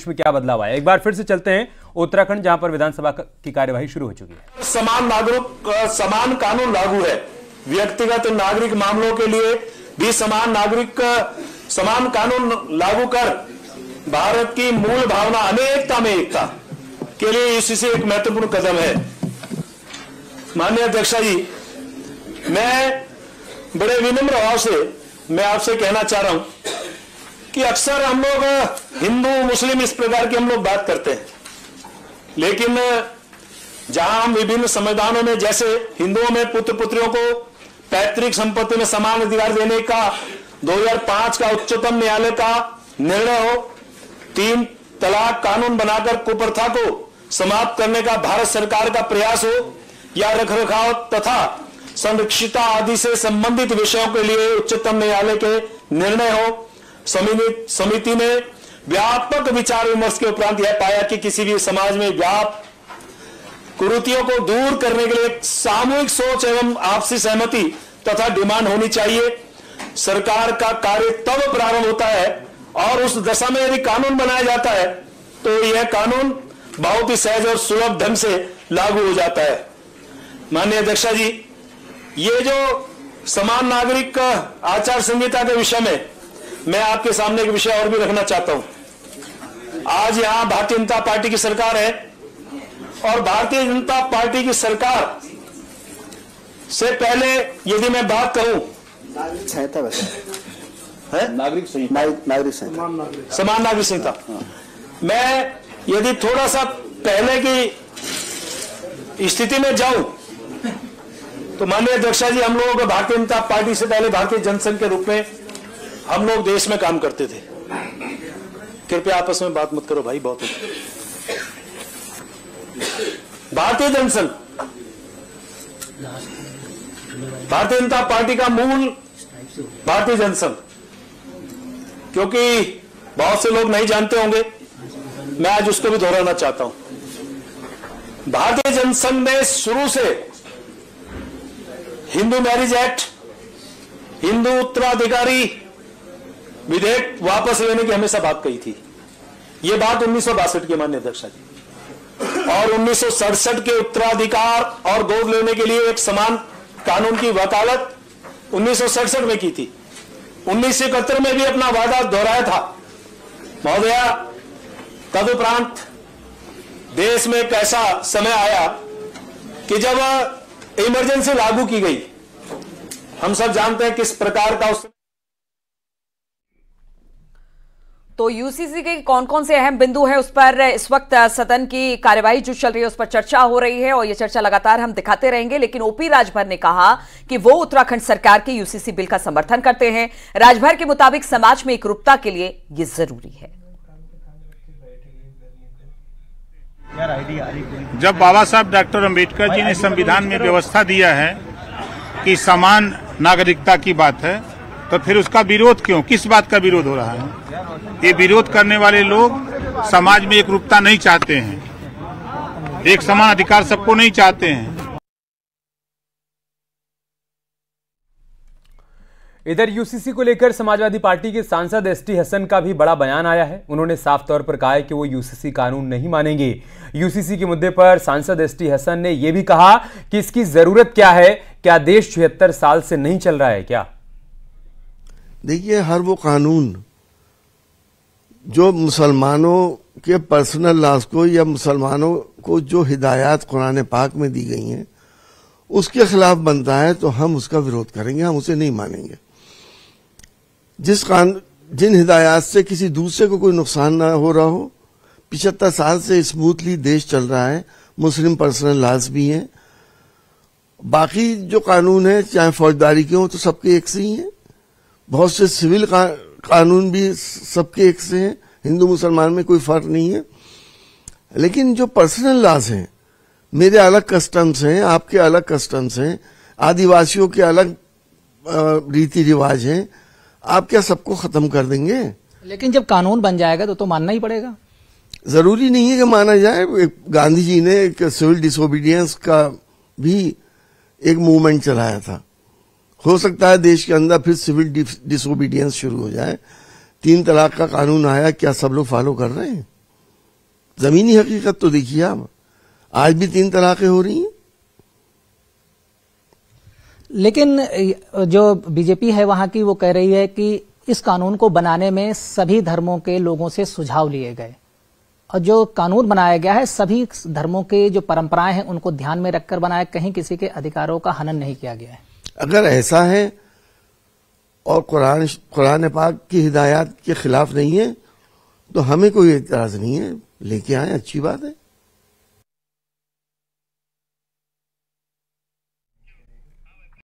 देश में क्या बदलाव आया। एक बार फिर से चलते हैं उत्तराखंड, जहां पर विधानसभा की कार्यवाही शुरू हो चुकी है। समान कानून लागू है। व्यक्तिगत नागरिक मामलों के लिए भी समान कानून लागू कर भारत की मूल भावना अनेकता में एकता के लिए यूसीसी एक महत्वपूर्ण कदम है। माननीय अध्यक्षा जी, मैं बड़े विनम्र भाव से मैं आपसे कहना चाह रहा हूं कि अक्सर हम लोग हिंदू मुस्लिम इस प्रकार की हम लोग बात करते हैं, लेकिन जहां हम विभिन्न संविधानों में, जैसे हिंदुओं में पुत्र पुत्रियों को पैतृक संपत्ति में समान अधिकार देने का 2005 का उच्चतम न्यायालय का निर्णय हो, 3 तलाक कानून बनाकर कुप्रथा को समाप्त करने का भारत सरकार का प्रयास हो, या रखरखाव तथा संरक्षिता आदि से संबंधित विषयों के लिए उच्चतम न्यायालय के निर्णय हो, समिति ने व्यापक विचार विमर्श के उपरांत यह पाया कि किसी भी समाज में व्याप्त कुरीतियों को दूर करने के लिए सामूहिक सोच एवं आपसी सहमति तथा डिमांड होनी चाहिए। सरकार का कार्य तब प्रारंभ होता है और उस दशा में यदि कानून बनाया जाता है तो यह कानून बहुत ही सहज और सुलभ ढंग से लागू हो जाता है। माननीय अध्यक्षा जी, ये जो समान नागरिक आचार संहिता के विषय में मैं आपके सामने एक विषय और भी रखना चाहता हूं। आज यहां भारतीय जनता पार्टी की सरकार है और भारतीय जनता पार्टी की सरकार से पहले यदि मैं बात करूं समान नागरिक संहिता, मैं यदि थोड़ा सा पहले की स्थिति में जाऊं तो माननीय अध्यक्षा जी, हम लोग भारतीय जनता पार्टी से पहले भारतीय जनसंघ के रूप में हम लोग देश में काम करते थे। कृपया आपस में बात मत करो भाई, बहुत होता। भारतीय जनसंघ भारतीय जनता पार्टी का मूल भारतीय जनसंघ, क्योंकि बहुत से लोग नहीं जानते होंगे, मैं आज उसको भी दोहराना चाहता हूं। भारतीय जनसंघ ने शुरू से हिंदू मैरिज एक्ट, हिंदू उत्तराधिकारी विधेयक वापस लेने की हमेशा बात कही थी। यह बात 1962 की, माननीय अध्यक्षा जी, और 1967 के उत्तराधिकार और गोद लेने के लिए एक समान कानून की वकालत 1967 में की थी। 1971 में भी अपना वादा दोहराया था। महोदया, तदुपरांत देश में एक ऐसा समय आया कि जब इमरजेंसी लागू की गई। हम सब जानते हैं किस प्रकार का उस तो यूसीसी के कौन कौन से अहम बिंदु हैं, उस पर इस वक्त सदन की कार्यवाही जो चल रही है उस पर चर्चा हो रही है और ये चर्चा लगातार हम दिखाते रहेंगे। लेकिन ओपी राजभर ने कहा कि वो उत्तराखंड सरकार के यूसीसी बिल का समर्थन करते हैं। राजभर के मुताबिक समाज में एकरूपता के लिए ये जरूरी है। जब बाबा साहब डॉक्टर अंबेडकर जी ने संविधान में व्यवस्था दिया है कि समान नागरिकता की बात है, तो फिर उसका विरोध क्यों, किस बात का विरोध हो रहा है? ये विरोध करने वाले लोग समाज में एकरूपता नहीं चाहते हैं, एक समान अधिकार सबको नहीं चाहते हैं। इधर यूसीसी को लेकर समाजवादी पार्टी के सांसद एसटी हसन का भी बड़ा बयान आया है। उन्होंने साफ तौर पर कहा है कि वो यूसीसी कानून नहीं मानेंगे। यूसीसी के मुद्दे पर सांसद एसटी हसन ने यह भी कहा कि इसकी जरूरत क्या है, क्या देश 76 साल से नहीं चल रहा है क्या? देखिए, हर वो कानून जो मुसलमानों के पर्सनल लॉज को या मुसलमानों को जो हिदायत कुरान पाक में दी गई हैं उसके खिलाफ बनता है तो हम उसका विरोध करेंगे, हम उसे नहीं मानेंगे। जिन हिदायत से किसी दूसरे को कोई नुकसान ना हो रहा हो, 75 साल से स्मूथली देश चल रहा है, मुस्लिम पर्सनल लॉज भी हैं, बाकी जो कानून है चाहे फौजदारी के हों तो सबके एक से ही हैं, बहुत से सिविल कानून भी सबके एक से हैं, हिंदू मुसलमान में कोई फर्क नहीं है। लेकिन जो पर्सनल लॉज हैं, मेरे अलग कस्टम्स हैं, आपके अलग कस्टम्स हैं, आदिवासियों के अलग रीति रिवाज हैं, आप क्या सबको खत्म कर देंगे? लेकिन जब कानून बन जाएगा तो मानना ही पड़ेगा। जरूरी नहीं है कि माना जाए। गांधी जी ने एक सिविल डिसोबीडियंस का भी एक मूवमेंट चलाया था। हो सकता है देश के अंदर फिर सिविल डिसोबीडियंस शुरू हो जाए। 3 तलाक का कानून आया, क्या सब लोग फॉलो कर रहे हैं? जमीनी हकीकत तो देखिए आप, आज भी 3 तलाकें हो रही हैं। लेकिन जो बीजेपी है वहां की, वो कह रही है कि इस कानून को बनाने में सभी धर्मों के लोगों से सुझाव लिए गए और जो कानून बनाया गया है सभी धर्मों के जो परंपराएं हैं उनको ध्यान में रखकर बनाया, कहीं किसी के अधिकारों का हनन नहीं किया गया है। अगर ऐसा है और कुरान पाक की हिदायत के खिलाफ नहीं है तो हमें कोई एतराज नहीं है, लेके आए, अच्छी बात है।